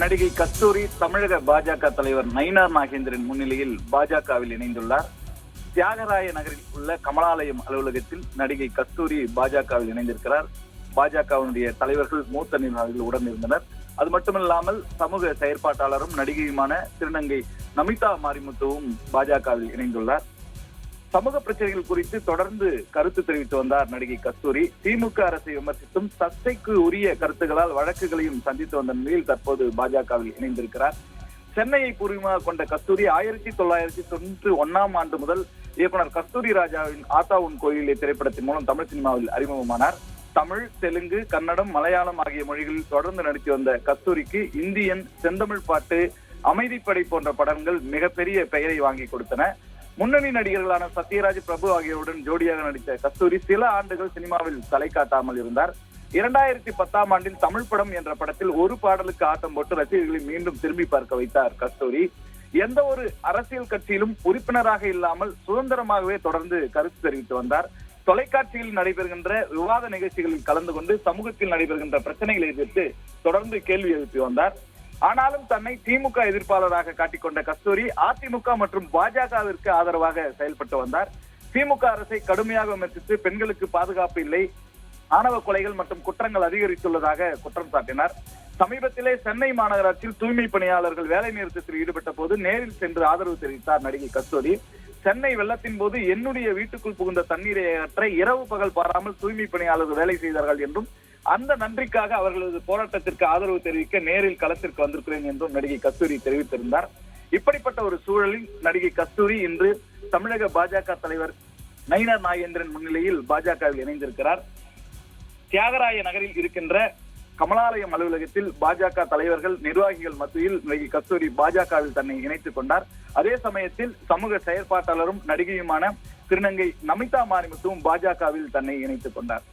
நடிகை கஸ்தூரி தமிழக பாஜக தலைவர் நயினார் நாகேந்திரன் முன்னிலையில் பாஜகவில் இணைந்துள்ளார். தியாகராய நகரில் உள்ள கமலாலயம் அலுவலகத்தில் நடிகை கஸ்தூரி பாஜகவில் இணைந்திருக்கிறார். பாஜகவினுடைய தலைவர்கள், மூத்த நிர்வாகிகள் உடன் இருந்தனர். அது மட்டுமில்லாமல் சமூக செயற்பாட்டாளரும் நடிகையுமான திருநங்கை நமிதா மாரிமுத்துவும் பாஜகவில் இணைந்துள்ளார். சமூக பிரச்சனைகள் குறித்து தொடர்ந்து கருத்து தெரிவித்து வந்தார் நடிகை கஸ்தூரி. திமுக அரசை விமர்சித்தும் சர்ச்சைக்கு உரிய கருத்துக்களால் வழக்குகளையும் சந்தித்து வந்த நிலையில் தற்போது பாஜகவில் இணைந்திருக்கிறார். சென்னையை பூர்வீகமாக கொண்ட கஸ்தூரி 1991 ஆண்டு முதல் இயக்குனர் கஸ்தூரி ராஜாவின் ஆத்தா உன் கோயிலே திரைப்படத்தின் மூலம் தமிழ் சினிமாவில் அறிமுகமானார். தமிழ், தெலுங்கு, கன்னடம், மலையாளம் ஆகிய மொழிகளில் தொடர்ந்து நடித்து வந்த கஸ்தூரிக்கு இந்தியன், செந்தமிழ் பாட்டு, அமைதிப்படை போன்ற படங்கள் மிகப்பெரிய பெயரை வாங்கி கொடுத்தன. முன்னணி நடிகர்களான சத்யராஜ், பிரபு ஆகியோருடன் ஜோடியாக நடித்த கஸ்தூரி சில ஆண்டுகள் சினிமாவில் தலை காட்டாமல் இருந்தார். 2010 ஆண்டில் தமிழ் படம் என்ற படத்தில் ஒரு பாடலுக்கு ஆட்டம் போட்டு ரசிகர்களை மீண்டும் திரும்பி பார்க்க வைத்தார் கஸ்தூரி. எந்த ஒரு அரசியல் கட்சியிலும் உறுப்பினராக இல்லாமல் சுதந்திரமாகவே தொடர்ந்து கருத்து தெரிவித்து வந்தார். தொலைக்காட்சியில் நடைபெறுகின்ற விவாத நிகழ்ச்சிகளில் கலந்து கொண்டு சமூகத்தில் நடைபெறுகின்ற பிரச்சனைகளை எதிர்த்து தொடர்ந்து கேள்வி எழுப்பி வந்தார். ஆனாலும் தன்னை திமுக எதிர்ப்பாளராக காட்டிக்கொண்ட கஸ்தூரி அதிமுக மற்றும் பாஜகவிற்கு ஆதரவாக செயல்பட்டு வந்தார். திமுக அரசை கடுமையாக விமர்சித்து பெண்களுக்கு பாதுகாப்பு இல்லை, ஆணவ கொலைகள் மற்றும் குற்றங்கள் அதிகரித்துள்ளதாக குற்றம் சாட்டினார். சமீபத்திலே சென்னை மாநகராட்சியில் தூய்மை பணியாளர்கள் வேலை நிறுத்தத்தில் ஈடுபட்ட போது நேரில் சென்று ஆதரவு தெரிவித்தார் நடிகை கஸ்தூரி. சென்னை வெள்ளத்தின் போது என்னுடைய வீட்டுக்குள் புகுந்த தண்ணீரை அகற்ற இரவு பகல் பாராமல் தூய்மை பணியாளர்கள் வேலை செய்தார்கள் என்றும் அந்த நன்றிக்காக அவர்களது போராட்டத்திற்கு ஆதரவு தெரிவிக்க நேரில் களத்திற்கு வந்திருக்கிறேன் என்றும் நடிகை கஸ்தூரி தெரிவித்திருந்தார். இப்படிப்பட்ட ஒரு சூழலில் நடிகை கஸ்தூரி இன்று தமிழக பாஜக தலைவர் நயினார் நாகேந்திரன் முன்னிலையில் பாஜகவில் இணைந்திருக்கிறார். தியாகராய நகரில் இருக்கின்ற கமலாலயம் அலுவலகத்தில் பாஜக தலைவர்கள், நிர்வாகிகள் மத்தியில் நடிகை கஸ்தூரி பாஜகவில் தன்னை இணைத்துக் கொண்டார். அதே சமயத்தில் சமூக செயற்பாட்டாளரும் நடிகையுமான திருநங்கை நமிதா மாரிமுத்துவும் பாஜகவில் தன்னை இணைத்துக் கொண்டார்.